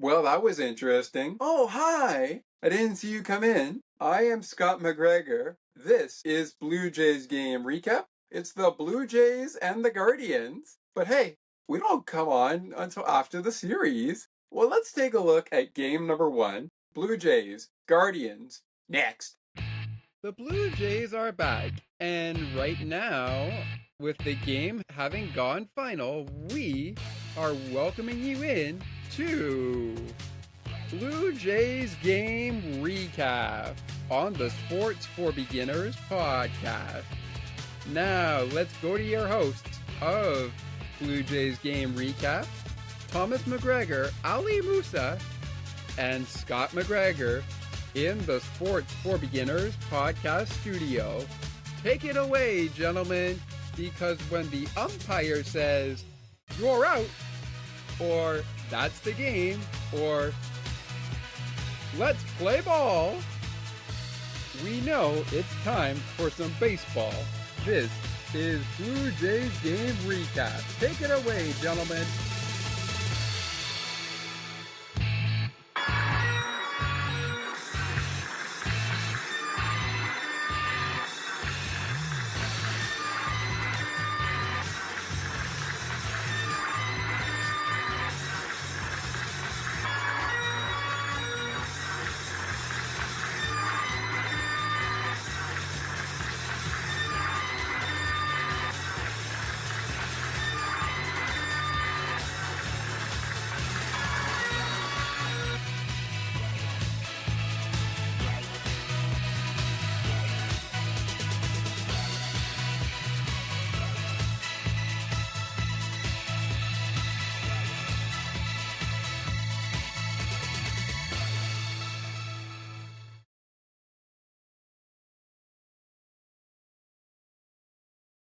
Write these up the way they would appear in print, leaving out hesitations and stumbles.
Well, that was interesting. Oh, hi! I didn't see you come in. I am Scott McGregor. This is Blue Jays game recap. It's the Blue Jays and the Guardians. But hey, we don't come on until after the series. Well, let's take a look at game number one. Blue Jays, Guardians, next. The Blue Jays are back, and right now, with the game having gone final, we are welcoming you in to Blue Jays game recap on the Sports for Beginners podcast. Now, let's go to your hosts of Blue Jays game recap, Thomas McGregor, Ali Musa, and Scott McGregor in the Sports for Beginners podcast studio. Take it away, gentlemen, because when the umpire says, "You're out," or "That's the game," or "Let's play ball," we know it's time for some baseball. This is Blue Jays game recap. Take it away, gentlemen.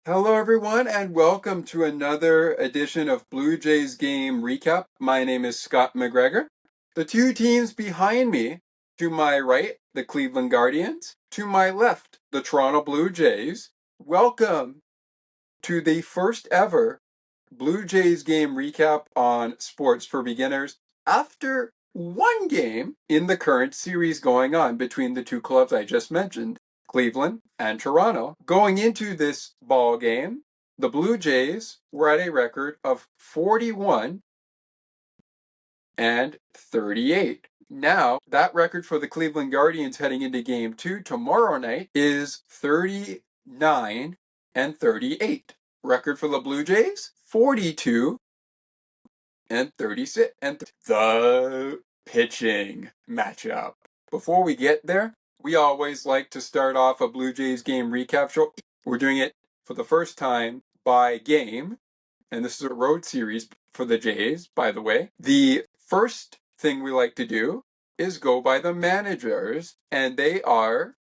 Hello, everyone, and welcome to another edition of Blue Jays game recap. My name is Scott McGregor. The two teams behind me, to my right, the Cleveland Guardians, to my left, the Toronto Blue Jays. Welcome to the first ever Blue Jays game recap on Sports for Beginners after one game in the current series going on between the two clubs I just mentioned, Cleveland and Toronto. Going into this ball game, the Blue Jays were at a record of 41 and 38. Now, that record for the Cleveland Guardians heading into game two tomorrow night is 39 and 38. Record for the Blue Jays, 42 and 36. And the pitching matchup. Before we get there, we always like to start off a Blue Jays game recap show. We're doing it for the first time by game, and this is a road series for the Jays, by the way. The first thing we like to do is go by the managers, and they are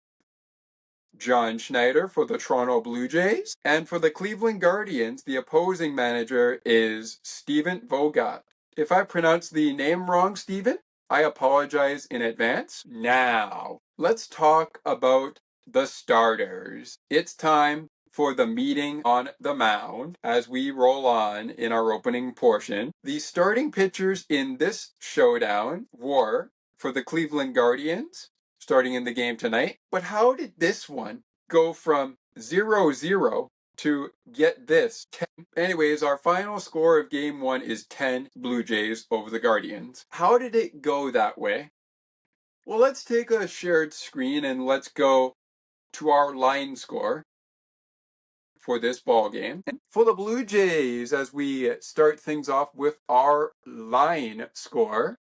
John Schneider for the Toronto Blue Jays, and for the Cleveland Guardians, the opposing manager is Steven Vogt. If I pronounce the name wrong, Steven, I apologize in advance. Now, let's talk about the starters. It's time for the meeting on the mound as we roll on in our opening portion. The starting pitchers in this showdown were, for the Cleveland Guardians, starting in the game tonight. But how did this one go from 0-0 to get this 10? Anyways, our final score of game one is 10 Blue Jays over the Guardians. How did it go that way? Well, let's take a shared screen and let's go to our line score for this ball game. And for the Blue Jays, as we start things off with our line score,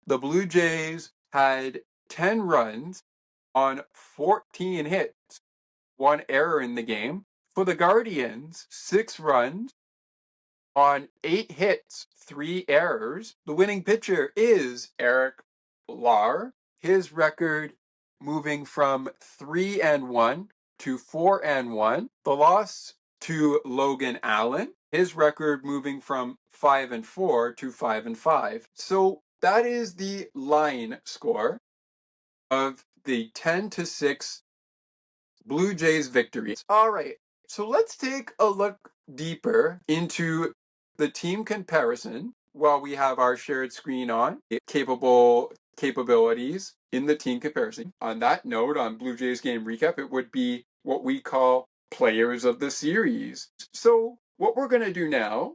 the Blue Jays had 10 runs on 14 hits, one error in the game. For the Guardians, 6 runs on 8 hits, 3 errors. The winning pitcher is Eric Lauer. His record moving from 3-1 to 4-1. The loss to Logan Allen. His record moving from 5-4 to 5-5. So that is the line score of the 10-6 Blue Jays victory. All right, so let's take a look deeper into the team comparison while we have our shared screen on, capabilities in the team comparison. On that note, on Blue Jays game recap, it would be what we call players of the series. So what we're going to do now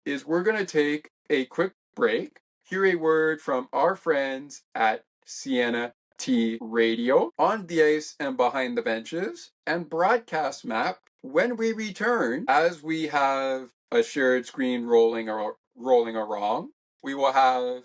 is we're going to take a quick break, hear a word from our friends at Sienna T Radio, On the Ice and Behind the Benches, and Broadcast Map. When we return, as we have a shared screen rolling along, we will have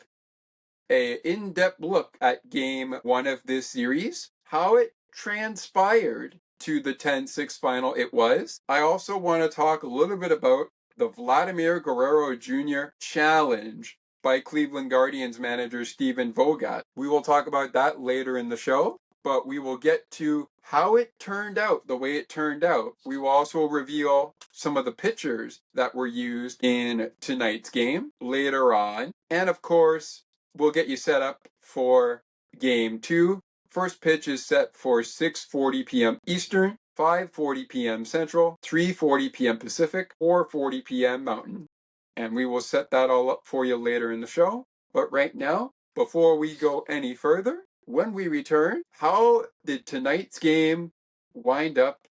a in-depth look at game one of this series, how it transpired to the 10-6 final it was. I also want to talk a little bit about the Vladimir Guerrero Jr. Challenge by Cleveland Guardians manager Steven Vogt. We will talk about that later in the show, but we will get to how it turned out the way it turned out. We will also reveal some of the pitchers that were used in tonight's game later on. And of course, we'll get you set up for game two. First pitch is set for 6:40 p.m. Eastern, 5:40 p.m. Central, 3:40 p.m. Pacific, 4:40 p.m. Mountain. And we will set that all up for you later in the show. But right now, before we go any further, when we return, how did tonight's game wind up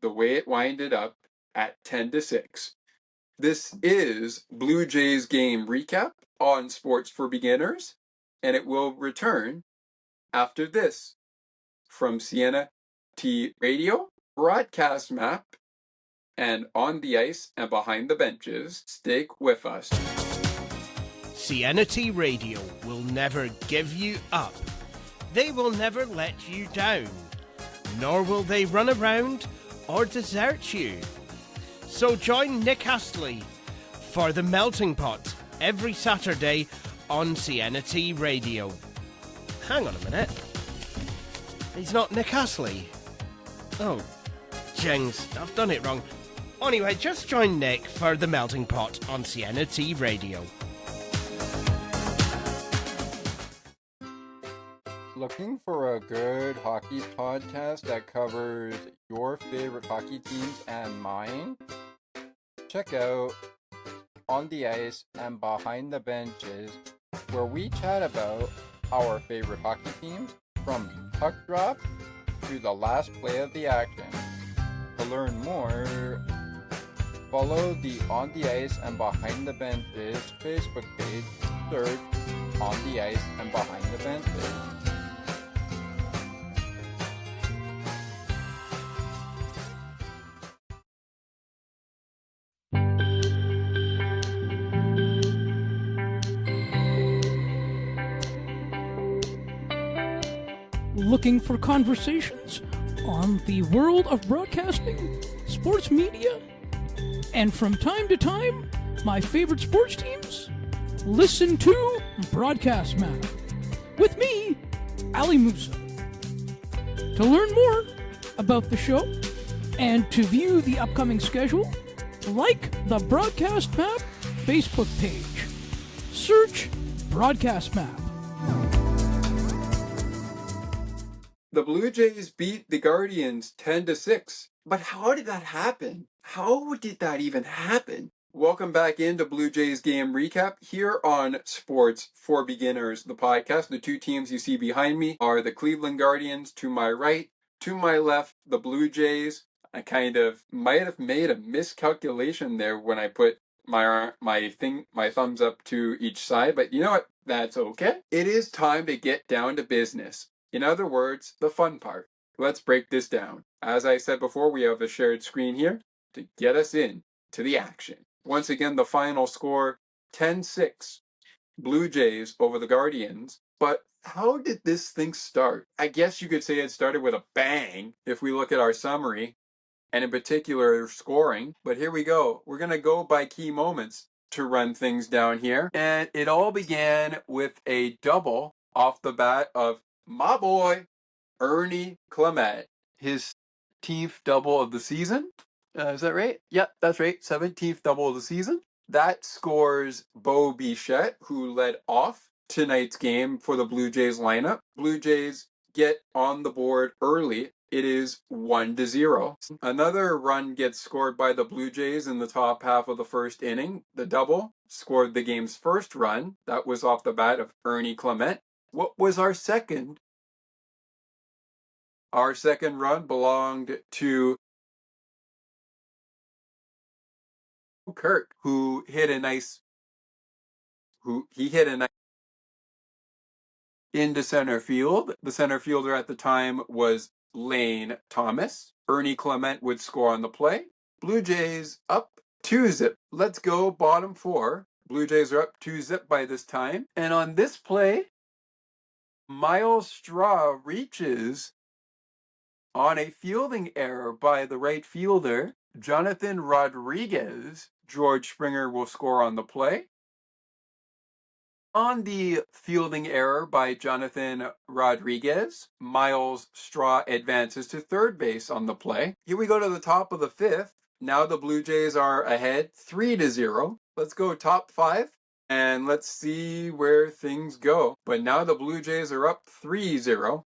the way it winded up at 10-6? This is Blue Jays game recap on Sports for Beginners, and it will return after this from Sienna T Radio, Broadcast Map, and On the Ice and Behind the Benches. Stick with us. Sienna T Radio will never give you up. They will never let you down, nor will they run around or desert you. So join Nick Astley for The Melting Pot every Saturday on Sienna T Radio. Hang on a minute. He's not Nick Astley. Oh, jings, I've done it wrong. Anyway, just join Nick for The Melting Pot on Sienna T Radio. Looking for a good hockey podcast that covers your favorite hockey teams and mine? Check out On the Ice and Behind the Benches, where we chat about our favorite hockey teams from puck drop to the last play of the action. To learn more, follow the On the Ice and Behind the Benches Facebook page. Search On the Ice and Behind the Benches. Looking for conversations on the world of broadcasting, sports media, and from time to time, my favorite sports teams? Listen to Broadcast Map with me, Ali Musa. To learn more about the show and to view the upcoming schedule, like the Broadcast Map Facebook page. Search Broadcast Map. The Blue Jays beat the Guardians 10-6. But how did that happen? How did that even happen? Welcome back into Blue Jays game recap here on Sports for Beginners, the podcast. The two teams you see behind me are the Cleveland Guardians to my right, to my left, the Blue Jays. I kind of might have made a miscalculation there when I put my thumbs up to each side, but you know what? That's okay. It is time to get down to business. In other words, the fun part. Let's break this down. As I said before, we have a shared screen here to get us in to the action. Once again, the final score, 10-6. Blue Jays over the Guardians. But how did this thing start? I guess you could say it started with a bang if we look at our summary, and in particular scoring. But here we go. We're going to go by key moments to run things down here. And it all began with a double off the bat of my boy, Ernie Clement. His 17th double of the season. Is that right? Yep, that's right. 17th double of the season. That scores Bo Bichette, who led off tonight's game for the Blue Jays lineup. Blue Jays get on the board early It is 1-0. Another run gets scored by the Blue Jays in the top half of the first inning. The double scored the game's first run. That was off the bat of Ernie Clement. What was our second? Our second run belonged to Kirk, who hit a nice into center field. The center fielder at the time was Lane Thomas. Ernie Clement would score on the play. Blue Jays up 2-zip. Let's go bottom four. Blue Jays are up 2-zip by this time. And on this play, Miles Straw reaches on a fielding error by the right fielder, Jonathan Rodriguez. George Springer will score on the play. On the fielding error by Jonathan Rodriguez, Miles Straw advances to third base on the play. Here we go to the top of the fifth. Now the Blue Jays are ahead 3-0. Let's go top five and let's see where things go. But now the Blue Jays are up 3-0.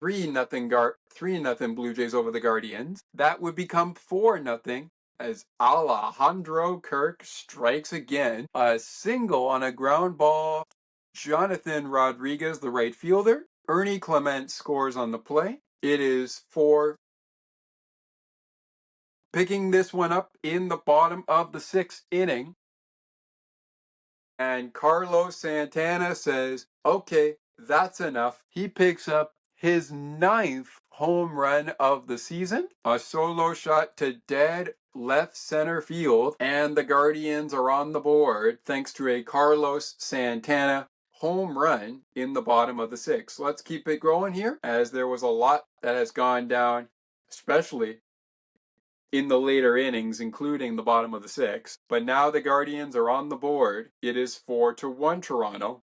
3-0 Blue Jays over the Guardians. That would become 4-0 as Alejandro Kirk strikes again. A single on a ground ball. Jonathan Rodriguez, the right fielder. Ernie Clement scores on the play. It is 4. Picking this one up in the bottom of the sixth inning. And Carlos Santana says, okay, that's enough. He picks up his 9th home run of the season. A solo shot to dead left center field. And the Guardians are on the board thanks to a Carlos Santana home run in the bottom of the sixth. Let's keep it going here as there was a lot that has gone down, especially in the later innings, including the bottom of the sixth. But now the Guardians are on the board. It is 4-1 Toronto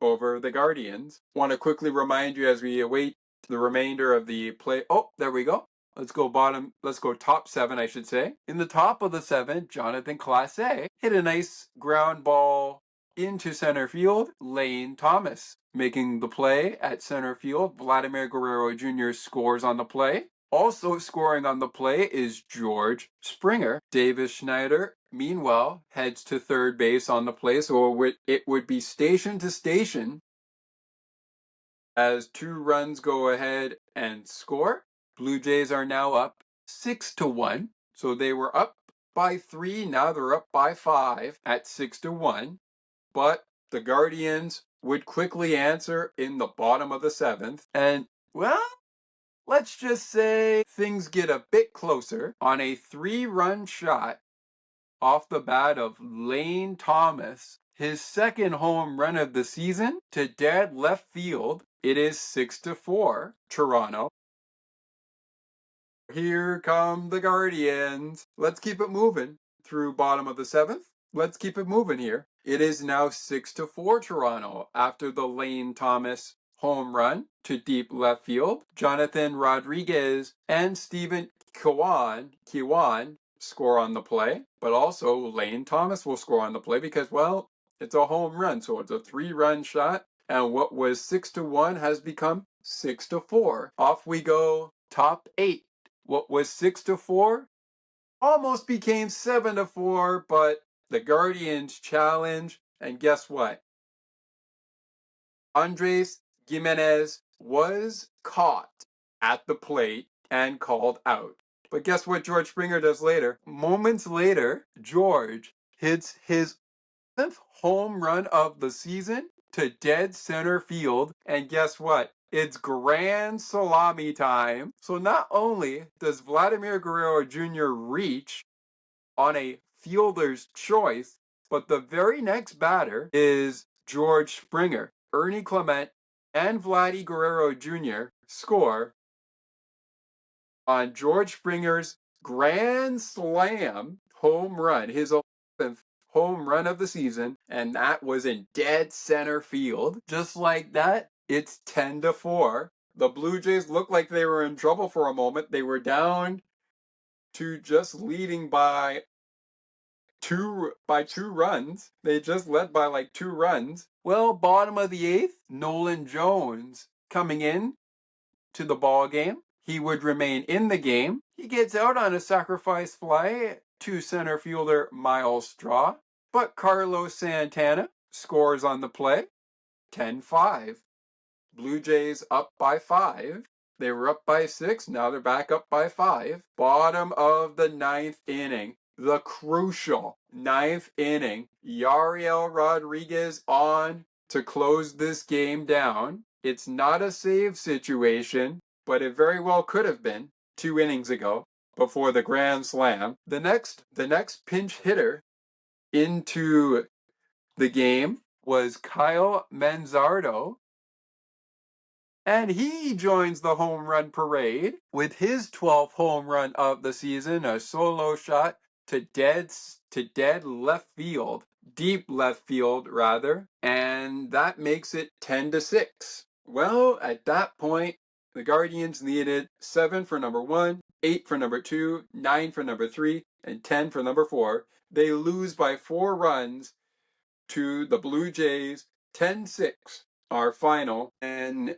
over the Guardians. Want to quickly remind you as we await the remainder of the play. Oh, there we go. Let's go top seven, I should say. In the top of the seventh, Jonathan Clase hit a nice ground ball into center field. Lane Thomas making the play at center field. Vladimir Guerrero Jr. scores on the play. Also scoring on the play is George Springer. Davis Schneider, meanwhile, heads to third base on the play, so it would be station to station as 2 runs go ahead and score. Blue Jays are now up 6-1, so they were up by 3, now they're up by 5 at 6-1, but the Guardians would quickly answer in the bottom of the 7th, and, well, let's just say things get a bit closer on a 3-run shot off the bat of Lane Thomas. His second home run of the season to dead left field. It is 6-4 Toronto. Here come the Guardians. Let's keep it moving through bottom of the 7th. Let's keep it moving here. It is now 6-4 Toronto after the Lane Thomas home run to deep left field. Jonathan Rodriguez and Stephen Kiwan score on the play, but also Lane Thomas will score on the play because, well, it's a home run, so it's a 3-run shot, and what was 6-1 has become 6-4. Off we go, top 8. What was 6-4 almost became 7-4, but the Guardians challenge, and guess what? Andres Gimenez was caught at the plate and called out. But guess what George Springer does later? Moments later, George hits his 7th home run of the season to dead center field. And guess what? It's grand salami time. So not only does Vladimir Guerrero Jr. reach on a fielder's choice, but the very next batter is George Springer. Ernie Clement and Vladdy Guerrero Jr. score on George Springer's grand slam home run, his 11th home run of the season, and that was in dead center field. Just like that, it's 10-4. The Blue Jays looked like they were in trouble for a moment. They were down to just leading by two runs. They just led by like 2 runs. Well, bottom of the 8th, Nolan Jones coming in to the ball game. he would remain in the game. He gets out on a sacrifice fly to center fielder Miles Straw, but Carlos Santana scores on the play. 10-5. Blue Jays up by 5. They were up by 6. Now they're back up by 5. Bottom of the 9th inning. The crucial 9th inning. Yariel Rodriguez on to close this game down. It's not a save situation, but it very well could have been 2 innings ago before the grand slam. The next pinch hitter into the game was Kyle Manzardo, and he joins the home run parade with his 12th home run of the season, a solo shot to dead left field, deep left field rather, and that makes it 10-6. Well, at that point, the Guardians needed 7 for number 1, 8 for number 2, 9 for number 3, and 10 for number 4. They lose by 4 runs to the Blue Jays. 10-6, our final, and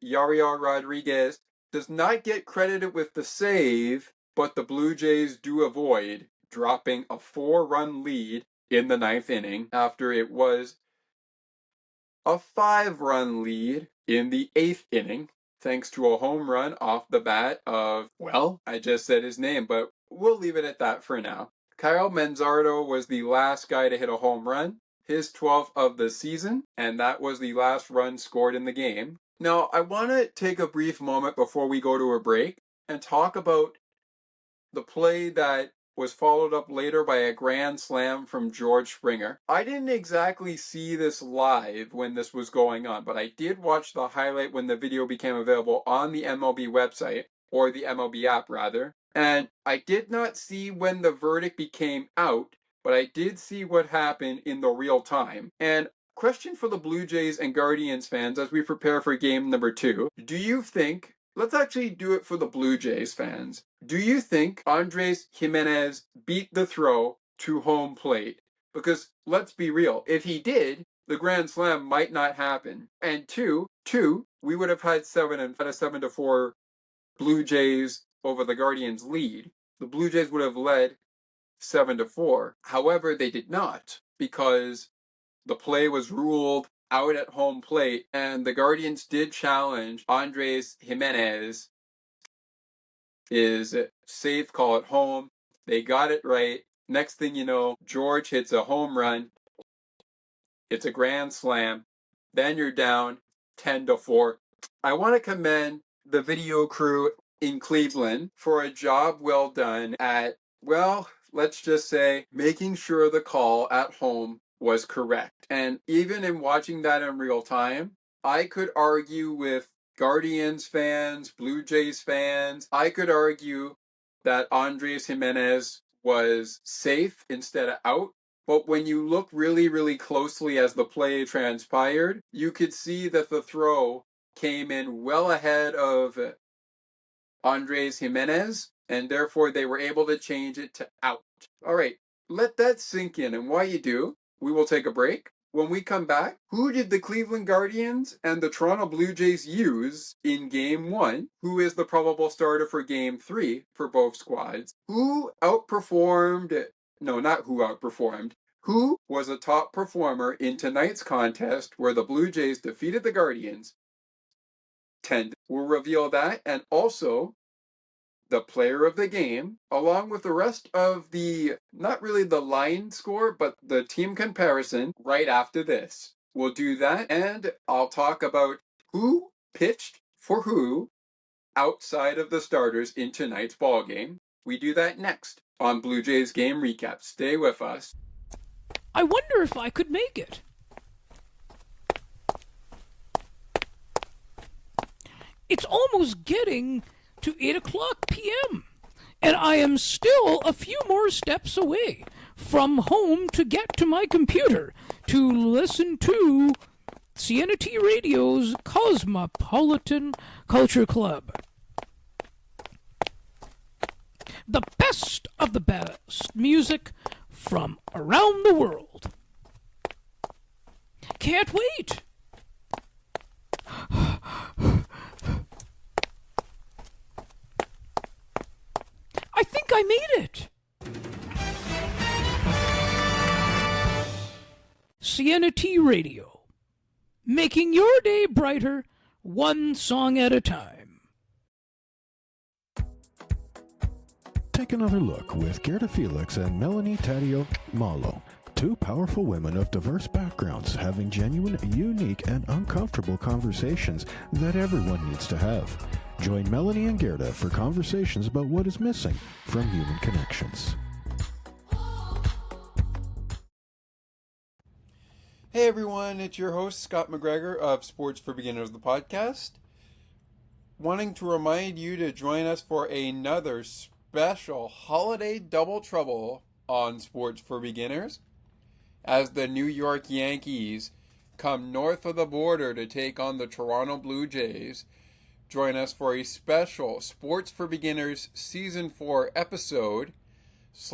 Yariel Rodriguez does not get credited with the save, but the Blue Jays do avoid dropping a 4-run lead in the 9th inning after it was a 5-run lead in the 8th inning, thanks to a home run off the bat of, well, I just said his name, but we'll leave it at that for now. Kyle Manzardo was the last guy to hit a home run, his 12th of the season, and that was the last run scored in the game. Now, I want to take a brief moment before we go to a break and talk about the play that was followed up later by a grand slam from George Springer. I didn't exactly see this live when this was going on, but I did watch the highlight when the video became available on the MLB website, or the MLB app rather, and I did not see when the verdict became out, but I did see what happened in the real time. And question for the Blue Jays and Guardians fans as we prepare for game number 2. Do you think, let's actually do it for the Blue Jays fans, do you think Andres Jimenez beat the throw to home plate? Because let's be real, if he did, the grand slam might not happen. And two, we would have had a 7-4 Blue Jays over the Guardians lead. The Blue Jays would have led 7-4. However, they did not, because the play was ruled out at home plate, and the Guardians did challenge Andres Jimenez is safe call at home. They got it right. Next thing you know, George hits a home run. It's a grand slam. Then you're down 10-4. I want to commend the video crew in Cleveland for a job well done at, well, let's just say, making sure the call at home was correct. And even in watching that in real time, I could argue with Guardians fans, Blue Jays fans, I could argue that Andres Jimenez was safe instead of out. But when you look really, really closely as the play transpired, you could see that the throw came in well ahead of Andres Jimenez, and therefore they were able to change it to out. All right, let that sink in, and while you do, we will take a break. When we come back, who did the Cleveland Guardians and the Toronto Blue Jays use in Game 1? Who is the probable starter for Game 3 for both squads? Who outperformed, no, not who outperformed, who was a top performer in tonight's contest where the Blue Jays defeated the Guardians 10? We'll reveal that, and also the player of the game, along with the rest of the, not really the line score, but the team comparison right after this. We'll do that, and I'll talk about who pitched for who outside of the starters in tonight's ball game. We do that next on Blue Jays Game Recap. Stay with us. I wonder if I could make it. It's almost getting to 8 o'clock p.m., and I am still a few more steps away from home to get to my computer to listen to CNT Radio's Cosmopolitan Culture Club. The best of the best music from around the world. Can't wait. I made it! Sienna T Radio, making your day brighter, one song at a time. Take another look with Gerda Felix and Melanie Taddeo Malo, two powerful women of diverse backgrounds having genuine, unique, and uncomfortable conversations that everyone needs to have. Join Melanie and Gerda for conversations about what is missing from human connections. Hey everyone, it's your host Scott McGregor of Sports for Beginners, the podcast. Wanting to remind you to join us for another special holiday double trouble on Sports for Beginners as the New York Yankees come north of the border to take on the Toronto Blue Jays. Join us for a special Sports for Beginners Season 4 episode /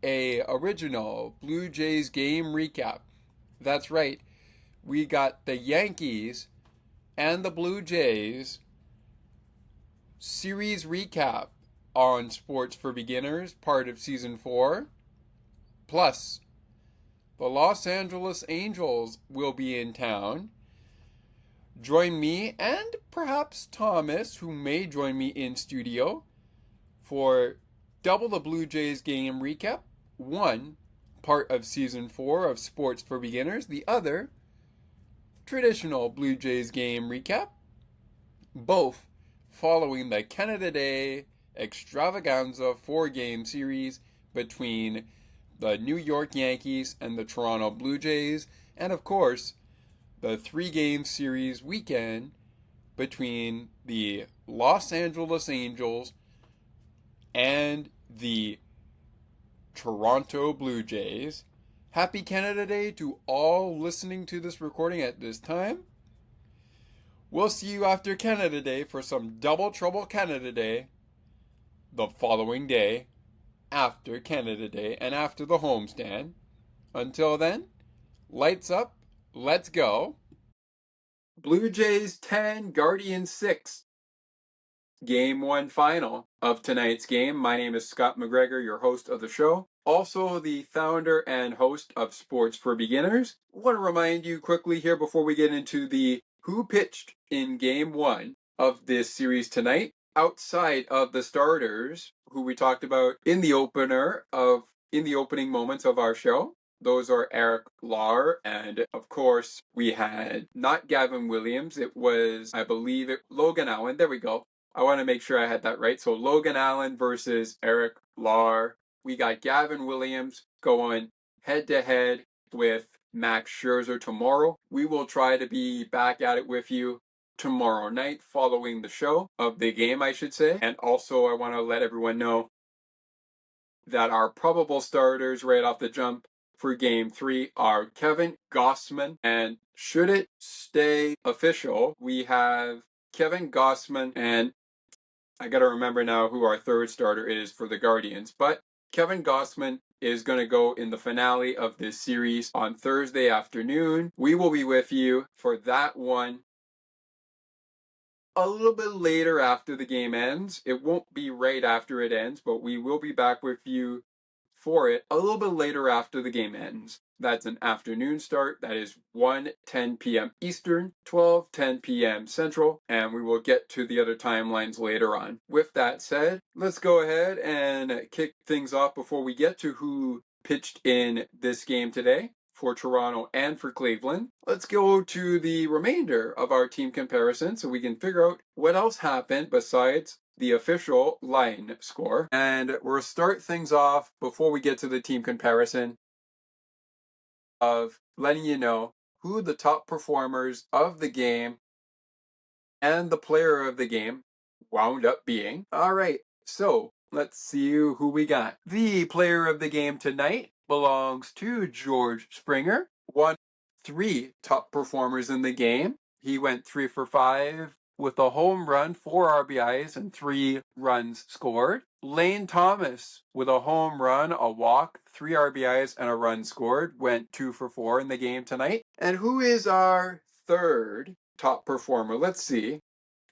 a original Blue Jays game recap. That's right, we got the Yankees and the Blue Jays series recap on Sports for Beginners, part of Season 4. Plus, the Los Angeles Angels will be in town. Join me and perhaps Thomas, who may join me in studio, for double the Blue Jays game recap. One, part of Season 4 of Sports for Beginners. The other, traditional Blue Jays game recap. Both following the Canada Day Extravaganza 4-game series between the New York Yankees and the Toronto Blue Jays. And of course, the 3-game series weekend between the Los Angeles Angels and the Toronto Blue Jays. Happy Canada Day to all listening to this recording at this time. We'll see you after Canada Day for some Double Trouble Canada Day the following day after Canada Day and after the homestand. Until then, lights up, let's go. Blue Jays 10, Guardians 6. Game 1 final of tonight's game. My name is Scott McGregor, your host of the show. Also the founder and host of Sports for Beginners. I want to remind you quickly here before we get into the who pitched in Game 1 of this series tonight. Outside of the starters, who we talked about in the opening moments of our show. Those are Eric Lauer, and of course we had not Gavin Williams. It was, I believe, Logan Allen. There we go. I want to make sure I had that right. So Logan Allen versus Eric Lauer. We got Gavin Williams going head-to-head with Max Scherzer tomorrow. We will try to be back at it with you tomorrow night following the show of the game, I should say. And also I want to let everyone know that our probable starters right off the jump for Game 3 are Kevin Gausman. And should it stay official, we have Kevin Gausman, and I got to remember now who our third starter is for the Guardians. But Kevin Gausman is going to go in the finale of this series on Thursday afternoon. We will be with you for that one a little bit later after the game ends. It won't be right after it ends, but we will be back with you for it a little bit later after the game ends. That's an afternoon start. That is 1:10 p.m. Eastern, 12:10 p.m. Central, and we will get to the other timelines later on. With that said, let's go ahead and kick things off before we get to who pitched in this game today for Toronto and for Cleveland. Let's go to the remainder of our team comparison so we can figure out what else happened besides the official line score. And we'll start things off before we get to the team comparison of letting you know who the top performers of the game and the player of the game wound up being. All right, so let's see who we got. The player of the game tonight belongs to George Springer. 3 top performers in the game. He went 3 for 5 with a home run, 4 RBIs, and 3 runs scored. Lane Thomas with a home run, a walk, 3 RBIs, and a run scored, went 2 for 4 in the game tonight. And who is our third top performer? Let's see.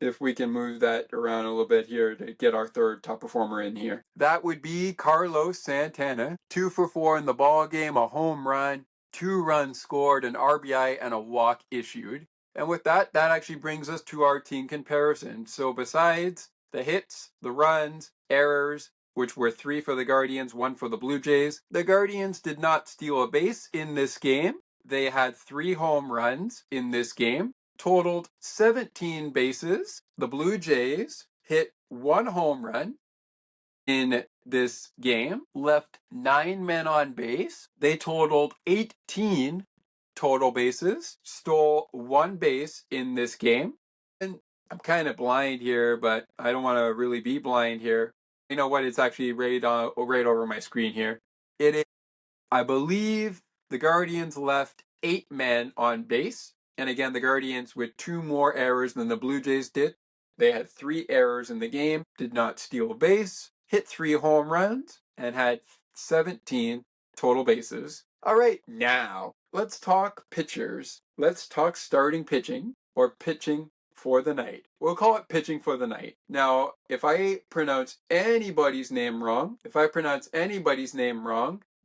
if we can move that around a little bit here to get our third top performer in here. That would be Carlos Santana. 2 for 4 in the ball game, a home run, 2 runs scored, an RBI, and a walk issued. And with that, that actually brings us to our team comparison. So besides the hits, the runs, errors, which were 3 for the Guardians, 1 for the Blue Jays, the Guardians did not steal a base in this game. They had 3 home runs in this game, totaled 17 bases. The Blue Jays hit 1 home run in this game, left 9 men on base. They totaled 18 total bases, stole 1 base in this game. And I'm kind of blind here, but I don't want to really be blind here. You know what? It's actually right over my screen here. It is, I believe the Guardians left 8 men on base. And again, the Guardians with 2 more errors than the Blue Jays did. They had 3 errors in the game, did not steal a base, hit 3 home runs, and had 17 total bases. All right, now let's talk pitchers. Let's talk starting pitching or pitching for the night. We'll call it pitching for the night. Now, if I pronounce anybody's name wrong,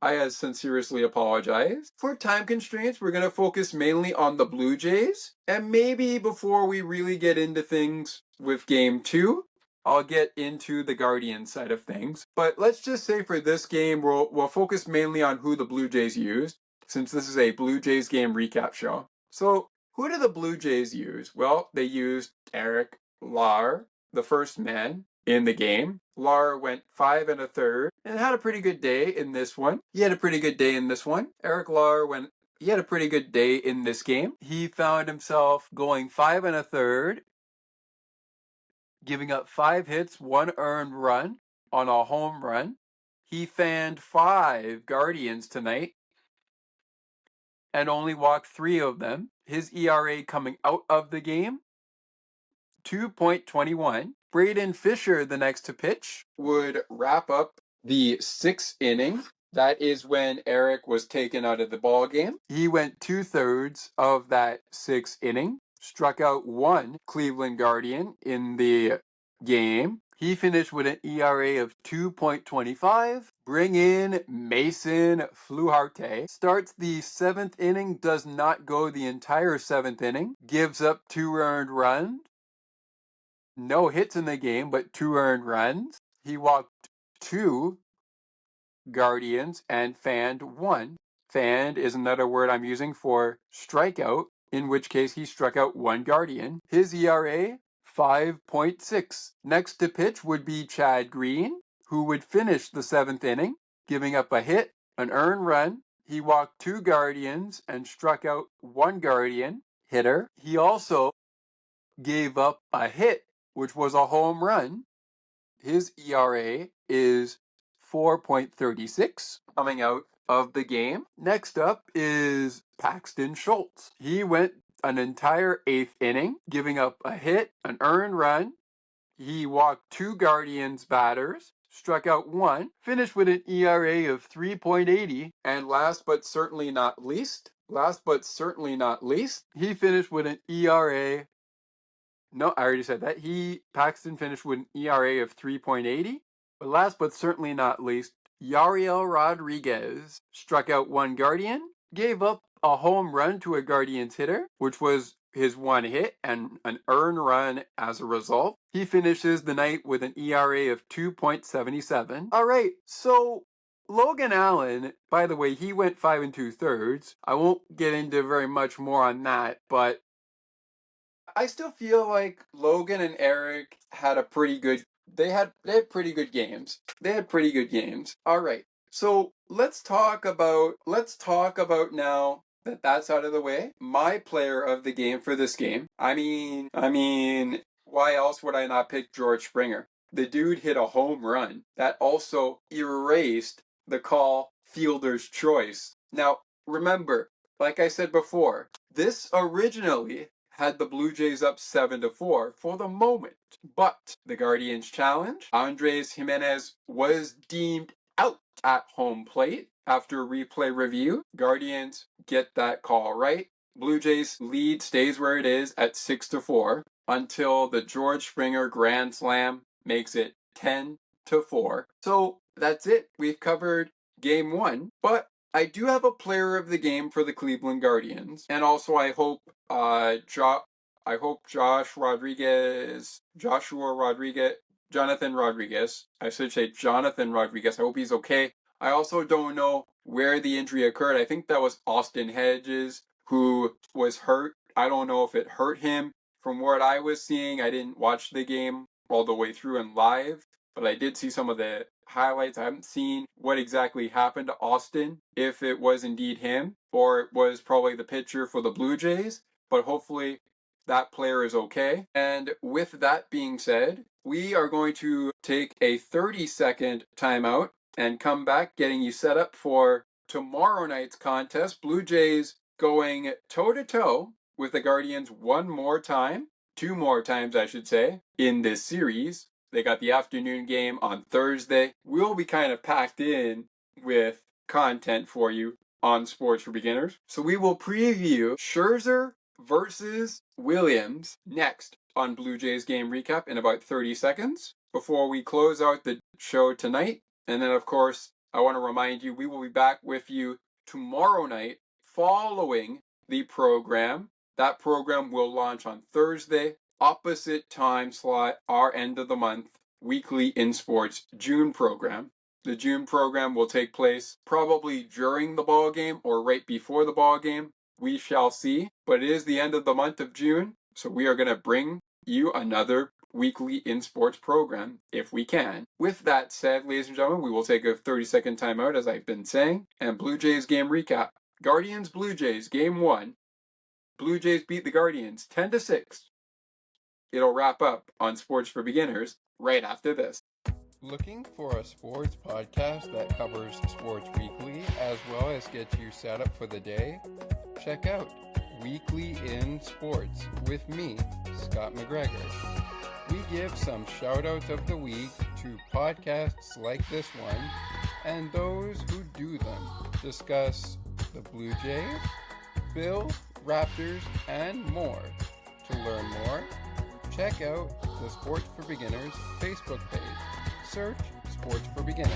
I sincerely apologize. For time constraints, we're going to focus mainly on the Blue Jays. And maybe before we really get into things with Game 2, I'll get into the Guardian side of things. But let's just say for this game, we'll focus mainly on who the Blue Jays used, since this is a Blue Jays game recap show. So, who did the Blue Jays use? Well, they used Eric Lauer, the first man in the game. Lauer went 5 1/3 and had a pretty good day in this one. Eric Lauer he had a pretty good day in this game. He found himself going 5 1/3, giving up 5 hits, 1 earned run on a home run. He fanned 5 Guardians tonight and only walked 3 of them. His ERA coming out of the game, 2.21. Braden Fisher, the next to pitch, would wrap up the 6th inning. That is when Eric was taken out of the ball game. He went 2/3 of that 6th inning, struck out 1 Cleveland Guardian in the game. He finished with an ERA of 2.25. Bring in Mason Fluharte. Starts the 7th inning, does not go the entire 7th inning. Gives up 2 earned runs. No hits in the game, but 2 earned runs. He walked 2 Guardians and fanned 1. Fanned is another word I'm using for strikeout, in which case he struck out 1 Guardian. His ERA, 5.6. Next to pitch would be Chad Green, who would finish the 7th inning, giving up a hit, an earned run. He walked 2 Guardians and struck out 1 Guardian hitter. He also gave up a hit, which was a home run. His ERA is 4.36 coming out of the game. Next up is Paxton Schultz. He went an entire 8th inning, giving up a hit, an earned run. He walked 2 Guardians batters, struck out 1, finished with an ERA of 3.80, and last but certainly not least, he finished with an ERA. No, I already said that. Paxton finished with an ERA of 3.80. But last but certainly not least, Yariel Rodriguez struck out 1 Guardian, gave up a home run to a Guardians hitter, which was his 1 hit and an earned run as a result. He finishes the night with an ERA of 2.77. All right, so Logan Allen, by the way, he went 5 2/3. I won't get into very much more on that, but I still feel like Logan and Eric had a pretty good. They had pretty good games. All right. So let's talk about now that that's out of the way. My player of the game for this game. I mean, why else would I not pick George Springer? The dude hit a home run that also erased the call fielder's choice. Now, remember, like I said before, this originally had the Blue Jays up 7-4 for the moment. But the Guardians challenge, Andres Jimenez was deemed out at home plate after replay review. Guardians get that call right. Blue Jays lead stays where it is at 6-4 until the George Springer Grand Slam makes it 10-4. So that's it. We've covered game one, but I do have a player of the game for the Cleveland Guardians, and also I hope Jonathan Rodriguez. I should say Jonathan Rodriguez. I hope he's okay. I also don't know where the injury occurred. I think that was Austin Hedges who was hurt. I don't know if it hurt him. From what I was seeing, I didn't watch the game all the way through and live, but I did see some of the highlights. I haven't seen what exactly happened to Austin, if it was indeed him, or it was probably the pitcher for the Blue Jays, but hopefully that player is okay. And with that being said, we are going to take a 30-second timeout and come back, getting you set up for tomorrow night's contest. Blue Jays going toe-to-toe with the Guardians one more time, two more times I should say, in this series. They got the afternoon game on Thursday. We'll be kind of packed in with content for you on Sports for Beginners. So we will preview Scherzer versus Williams next on Blue Jays Game Recap in about 30 seconds before we close out the show tonight. And then, of course, I want to remind you, we will be back with you tomorrow night following the program. That program will launch on Thursday, opposite time slot, our end of the month, weekly in sports June program. The June program will take place probably during the ball game or right before the ball game. We shall see, but it is the end of the month of June, so we are going to bring you another weekly in sports program if we can. With that said, ladies and gentlemen, we will take a 30-second timeout, as I've been saying, and Blue Jays game recap. Guardians Blue Jays game 1. Blue Jays beat the Guardians 10-6. It'll wrap up on Sports for Beginners right after this. Looking for a sports podcast that covers sports weekly as well as gets you set up for the day? Check out Weekly in Sports with me, Scott McGregor. We give some shout-outs of the week to podcasts like this one and those who do them. Discuss the Blue Jays, Bills, Raptors, and more. To learn more, check out the Sports for Beginners Facebook page. Search Sports for Beginners.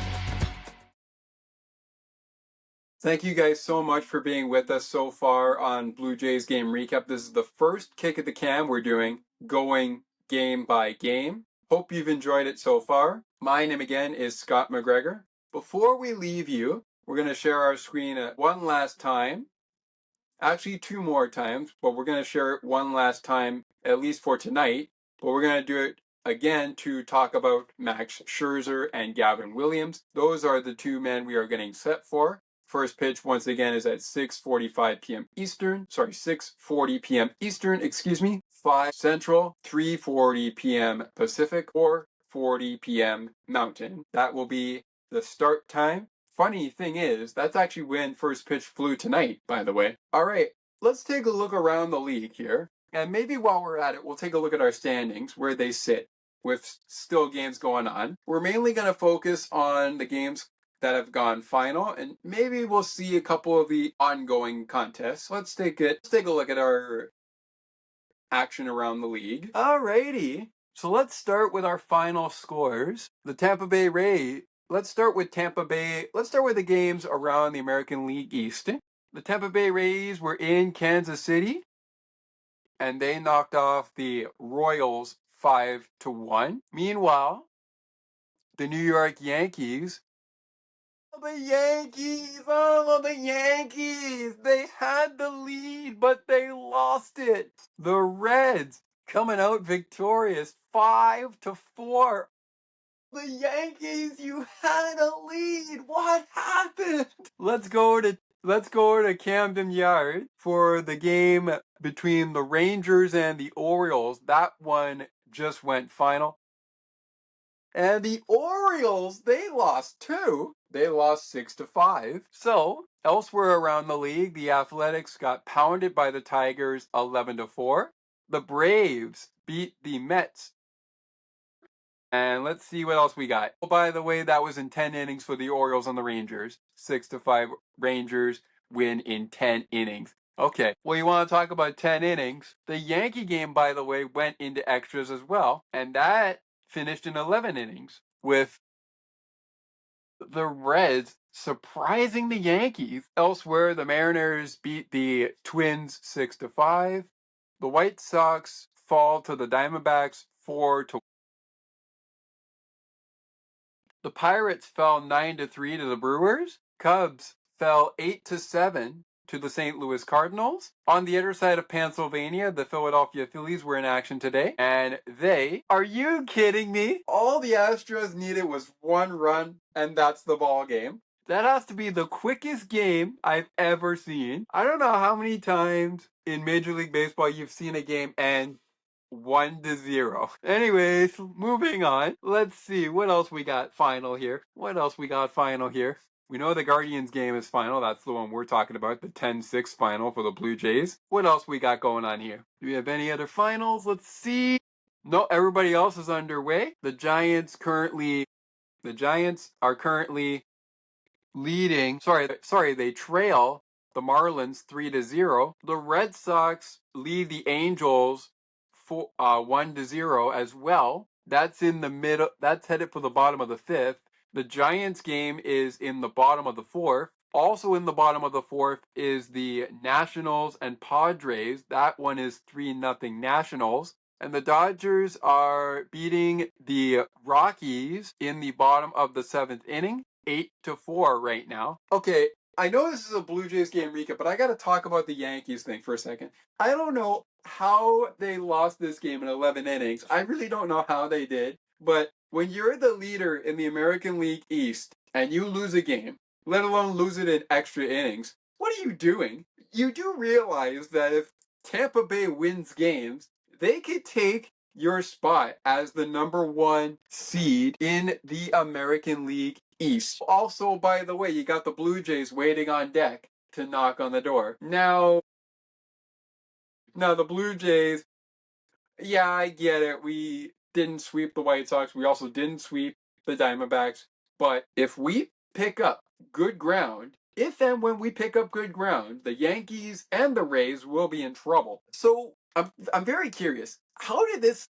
Thank you guys so much for being with us so far on Blue Jays Game Recap. This is the first kick at the can we're doing, going game by game. Hope you've enjoyed it so far. My name again is Scott McGregor. Before we leave you, we're going to share our screen one last time. Actually, two more times, but we're going to share it one last time, at least for tonight. But we're going to do it again to talk about Max Scherzer and Gavin Williams. Those are the two men we are getting set for. First pitch, once again, is at 6:45 p.m. Eastern. 6:40 p.m. Eastern, 5 Central, 3:40 p.m. Pacific, or 40 p.m. Mountain. That will be the start time. Funny thing is, that's actually when first pitch flew tonight, by the way. All right, let's take a look around the league here. And maybe while we're at it, we'll take a look at our standings, where they sit, with still games going on. We're mainly going to focus on the games that have gone final, and maybe we'll see a couple of the ongoing contests. Let's take a look at our action around the league. Alrighty, so let's start with our final scores. The Tampa Bay Rays. Let's start with the games around the American League East. The Tampa Bay Rays were in Kansas City, and they knocked off the Royals 5-1. Meanwhile, the New York Yankees. The Yankees! They had the lead, but they lost it. The Reds coming out victorious 5-4. The Yankees, you had a lead. What happened? Let's go to Camden Yards for the game between the Rangers and the Orioles. That one just went final. And the Orioles, they lost too. They lost 6-5. So, elsewhere around the league, the Athletics got pounded by the Tigers 11-4. The Braves beat the Mets. And let's see what else we got. Oh, by the way, that was in 10 innings for the Orioles and the Rangers. 6-5 Rangers win in 10 innings. Okay, well, you want to talk about 10 innings? The Yankee game, by the way, went into extras as well, and that finished in 11 innings with the Reds surprising the Yankees. Elsewhere, the Mariners beat the Twins 6-5. The White Sox fall to the Diamondbacks 4-1. The Pirates fell 9-3 to the Brewers. Cubs fell 8-7 to the St. Louis Cardinals. On the other side of Pennsylvania, the Philadelphia Phillies were in action today, and are you kidding me? All the Astros needed was one run, and that's the ball game. That has to be the quickest game I've ever seen. I don't know how many times in Major League Baseball you've seen a game end 1-0. Anyways, moving on. Let's see what else we got final here. We know the Guardians game is final. That's the one we're talking about, the 10-6 final for the Blue Jays. What else we got going on here? Do we have any other finals? Let's see. No, everybody else is underway. The Giants are currently leading. They trail the Marlins 3-0. The Red Sox lead the Angels 1-0 as well. That's in the middle. That's headed for the bottom of the fifth. The Giants game is in the bottom of the fourth. Also in the bottom of the fourth is the Nationals and Padres. That one is 3-0 Nationals. And the Dodgers are beating the Rockies in the bottom of the seventh inning. 8-4 right now. Okay, I know this is a Blue Jays game recap, but I gotta talk about the Yankees thing for a second. I don't know how they lost this game in 11 innings. I really don't know how they did. But when you're the leader in the American League East and you lose a game, let alone lose it in extra innings, what are you doing? You do realize that if Tampa Bay wins games, they could take your spot as the number one seed in the American League East. Also, by the way, you got the Blue Jays waiting on deck to knock on the door. Now the Blue Jays, yeah, I get it. We didn't sweep the White Sox. We also didn't sweep the Diamondbacks. But if we pick up good ground, if and when we pick up good ground, the Yankees and the Rays will be in trouble. So I'm very curious. How did this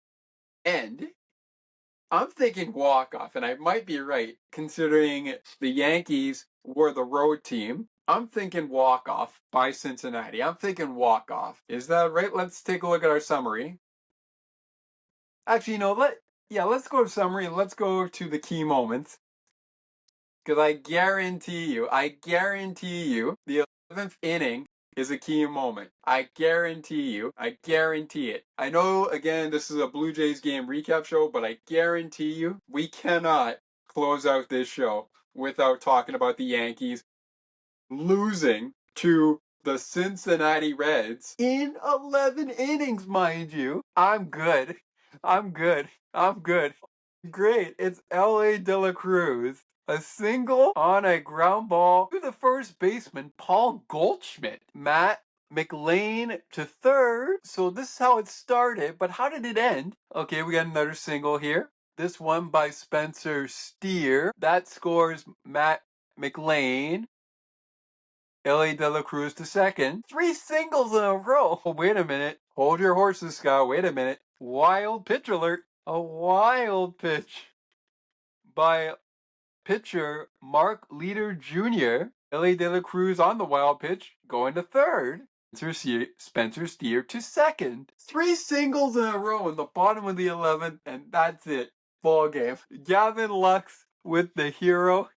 end? I'm thinking walk-off, and I might be right, considering the Yankees were the road team. I'm thinking walk-off by Cincinnati. I'm thinking walk-off. Is that right? Let's take a look at our summary. Actually, let's go to summary and let's go to the key moments. Because I guarantee you, the 11th inning is a key moment. I guarantee it. I know, again, this is a Blue Jays game recap show, but I guarantee you, we cannot close out this show without talking about the Yankees losing to the Cincinnati Reds in 11 innings, mind you. I'm good. Great. It's L.A. De La Cruz. A single on a ground ball to the first baseman, Paul Goldschmidt. Matt McLean to third. So this is how it started, but how did it end? Okay, we got another single here. This one by Spencer Steer. That scores Matt McLean. L.A. De La Cruz to second. 3 singles in a row. Oh, wait a minute. Hold your horses, Scott. Wait a minute. Wild pitch alert. A wild pitch by pitcher Mark Leader Jr. L.A. De La Cruz on the wild pitch, going to third. Spencer Steer to second. 3 singles in a row in the bottom of the 11th, and that's it. Ball game. Gavin Lux with the hero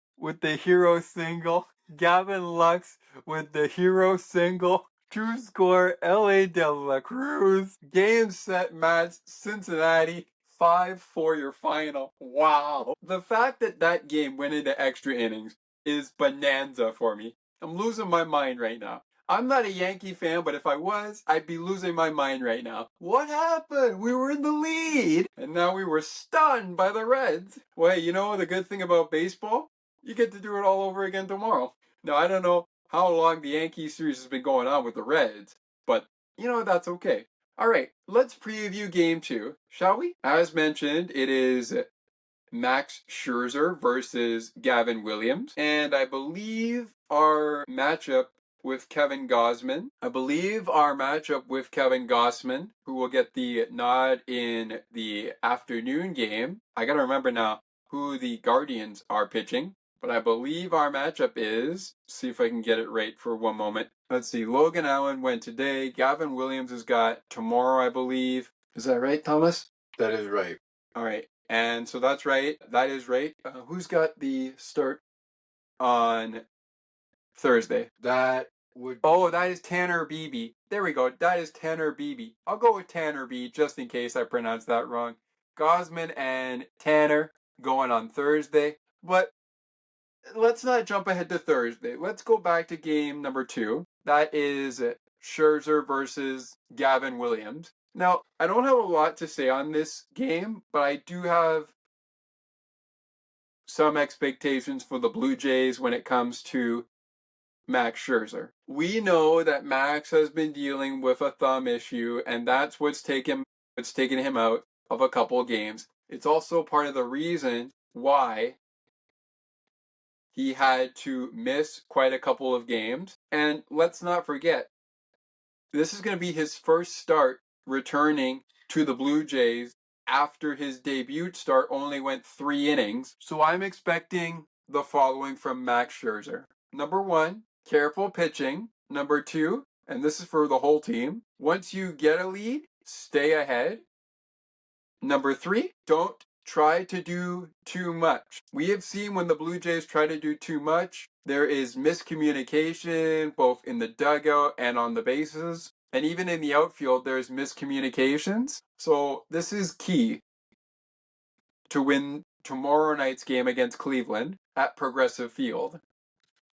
single. Gavin Lux with the hero single. True score, L.A. De La Cruz. Game, set, match, Cincinnati. 5-4 your final. Wow. The fact that game went into extra innings is bonanza for me. I'm losing my mind right now. I'm not a Yankee fan, but if I was, I'd be losing my mind right now. What happened? We were in the lead, and now we were stunned by the Reds. Well, hey, you know the good thing about baseball? You get to do it all over again tomorrow. Now, I don't know how long the Yankee series has been going on with the Reds, but that's okay. Alright, let's preview game 2, shall we? As mentioned, it is Max Scherzer versus Gavin Williams, and I believe our matchup with Kevin Gausman. I believe our matchup with Kevin Gausman, who will get the nod in the afternoon game. I gotta remember now who the Guardians are pitching, but I believe our matchup is, see if I can get it right for one moment. Let's see, Logan Allen went today. Gavin Williams has got tomorrow, I believe. Is that right, Thomas? That is right. All right. And so that's right. That is right. Who's got the start on Thursday? That would. Oh, that is Tanner Beebe. There we go. That is Tanner Beebe. I'll go with Tanner B just in case I pronounced that wrong. Gosman and Tanner going on Thursday. But let's not jump ahead to Thursday. Let's go back to game number 2. That is Scherzer versus Gavin Williams. Now, I don't have a lot to say on this game, but I do have some expectations for the Blue Jays when it comes to Max Scherzer. We know that Max has been dealing with a thumb issue, and that's what's taken him out of a couple of games. It's also part of the reason why he had to miss quite a couple of games. And let's not forget, this is going to be his first start returning to the Blue Jays after his debut start only went 3 innings. So I'm expecting the following from Max Scherzer. Number 1, careful pitching. Number 2, and this is for the whole team, once you get a lead, stay ahead. Number 3, don't try to do too much. We have seen when the Blue Jays try to do too much, there is miscommunication both in the dugout and on the bases. And even in the outfield, there's miscommunications. So this is key to win tomorrow night's game against Cleveland at Progressive Field.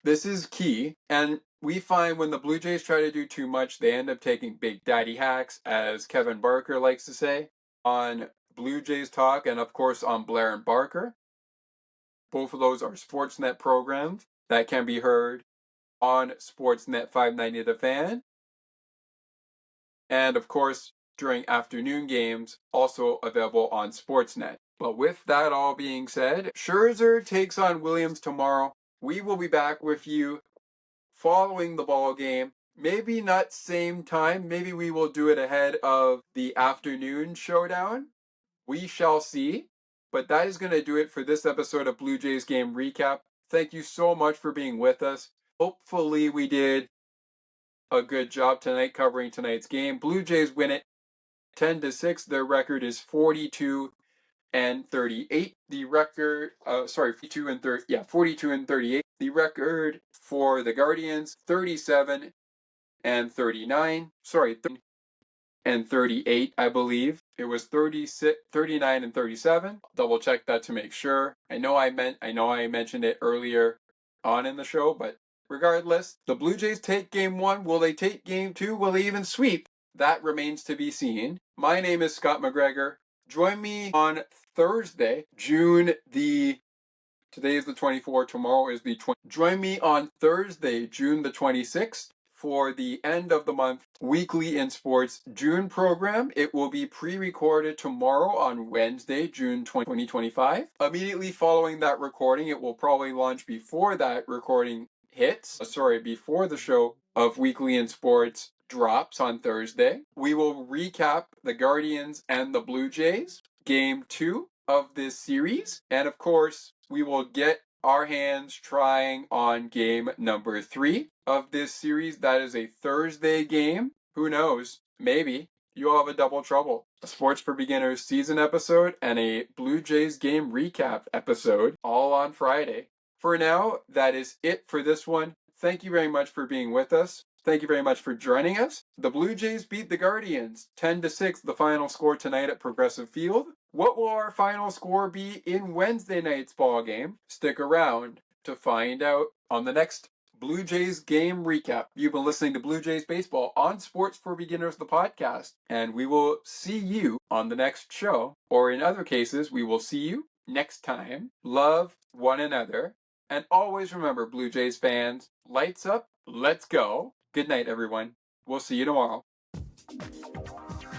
This is key. And we find when the Blue Jays try to do too much, they end up taking big daddy hacks, as Kevin Barker likes to say, on Blue Jays Talk and, of course, on Blair and Barker. Both of those are Sportsnet programs that can be heard on Sportsnet 590 The Fan. And, of course, during afternoon games, also available on Sportsnet. But with that all being said, Scherzer takes on Williams tomorrow. We will be back with you following the ball game. Maybe not same time. Maybe we will do it ahead of the afternoon showdown. We shall see. But that is going to do it for this episode of Blue Jays Game Recap. Thank you so much for being with us. Hopefully we did a good job tonight covering tonight's game. Blue Jays win it 10-6. Their record is 42 and 38. The record, 42 and 38. The record for the Guardians, 37 and 39. 38, I believe. It was 39 and 37. Double check that to make sure. I know I mentioned it earlier on in the show, but regardless, the Blue Jays take game 1. Will they take game 2? Will they even sweep? That remains to be seen. My name is Scott McGregor. Join me on Thursday, today is the 24th, tomorrow is the 20th. Join me on Thursday, June the 26th, for the end of the month Weekly in Sports June program. It will be pre-recorded tomorrow on Wednesday, June 2025. Immediately following that recording, it will probably launch before that recording before the show of Weekly in Sports drops on Thursday. We will recap the Guardians and the Blue Jays, game 2 of this series. And of course, we will get our hands trying on game number 3 of this series. That is a Thursday game. Who knows? Maybe you'll have a double trouble. A Sports for Beginners season episode and a Blue Jays game recap episode all on Friday. For now, that is it for this one. Thank you very much for being with us. Thank you very much for joining us. The Blue Jays beat the Guardians 10-6, the final score tonight at Progressive Field. What will our final score be in Wednesday night's ball game? Stick around to find out on the next Blue Jays game recap. You've been listening to Blue Jays Baseball on Sports for Beginners, the podcast, and we will see you on the next show, or in other cases, we will see you next time. Love one another, and always remember, Blue Jays fans, lights up, let's go. Good night, everyone. We'll see you tomorrow.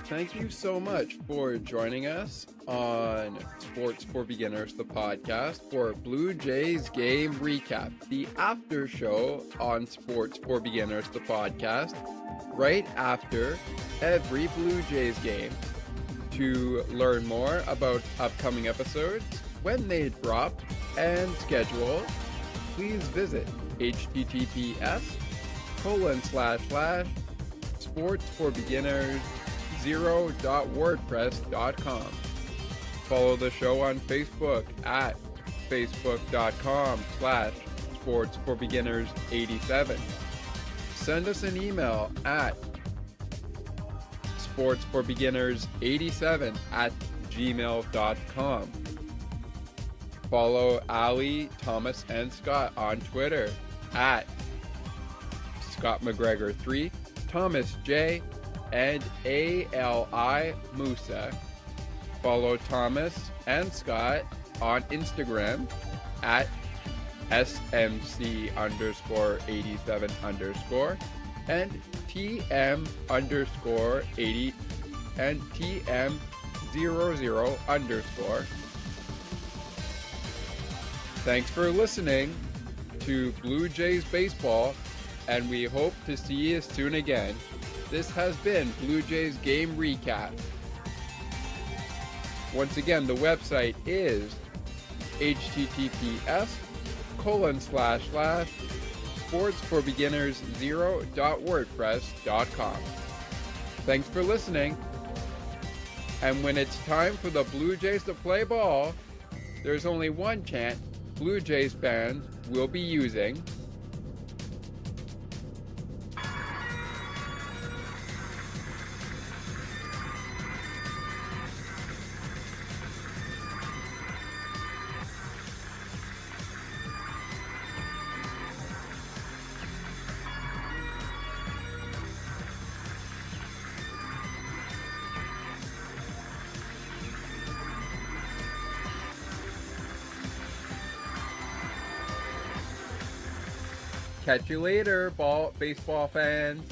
thank you so much for joining us on Sports for Beginners, the podcast, for Blue Jays game recap, the after show on Sports for Beginners, the podcast, right after every Blue Jays game. To learn more about upcoming episodes, when they drop, and schedule, please visit https://sportsforbeginners0.wordpress.com. Follow the show on Facebook at facebook.com/sportsforbeginners87. Send us an email at sportsforbeginners87@gmail.com. Follow Ali, Thomas, and Scott on Twitter at Scott McGregor 3, Thomas J, and ALI Musa. Follow Thomas and Scott on Instagram at SMC_87_ and TM_80 and TM00_. Thanks for listening to Blue Jays Baseball, and we hope to see you soon again. This has been Blue Jays Game Recap. Once again, the website is https://sportsforbeginners0.wordpress.com. Thanks for listening. And when it's time for the Blue Jays to play ball, there's only one chant Blue Jays fans will be using. Catch you later, baseball fans.